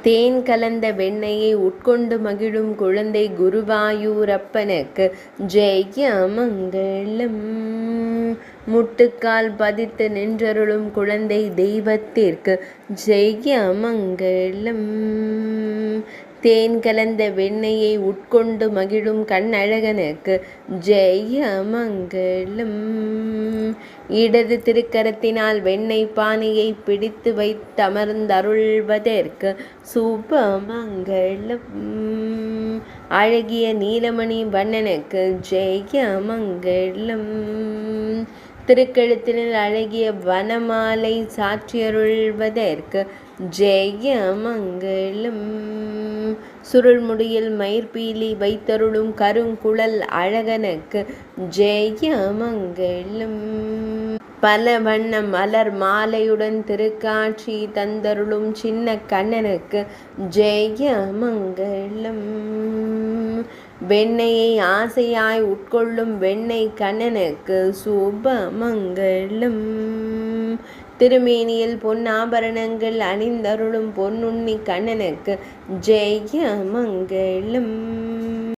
தேன் கலந்த வெண்ணெயை உட்கொண்டு மகிழும் குழந்தை குருவாயூரப்பனுக்கு ஜெயமங்கலம். முட்டுக்கால் பதித்து நின்றருளும் குழந்தை தெய்வத்திற்கு ஜெயமங்கலம். தேன் கலந்த வெண்ணெயை உட்கொண்டு மகிழும் கண்ணழகனுக்கு ஜெயமங்கலம். இடது திருக்கரத்தினால் வெண்ணெய் பானையை பிடித்து வைத்தமர்ந்தருள்வதற்கு சுபமங்கலம். அழகிய நீலமணி வண்ணனுக்கு ஜெயமங்கலம். திருக்கழுத்தினில் அழகிய வனமாலை சாற்றியருள்வதற்கு ஜெயமங்கலம். சுருள்முடியில் மயிர்பீலி வைத்தருளும் கருங்குழல் அழகனுக்கு ஜெயமங்கலம். பல வண்ண மலர் மாலையுடன் திருக்காட்சி தந்தருளும் சின்ன கண்ணனுக்கு ஜெயமங்கலம். வெண்ணெயை ஆசையாய் உட்கொள்ளும் வெண்ணெய் கண்ணனுக்கு சுபமங்கலம். திருமேனியில் பொன்னாபரணங்கள் அணிந்தருளும் பொன்னுண்ணி கண்ணனுக்கு ஜெயமங்கலம்.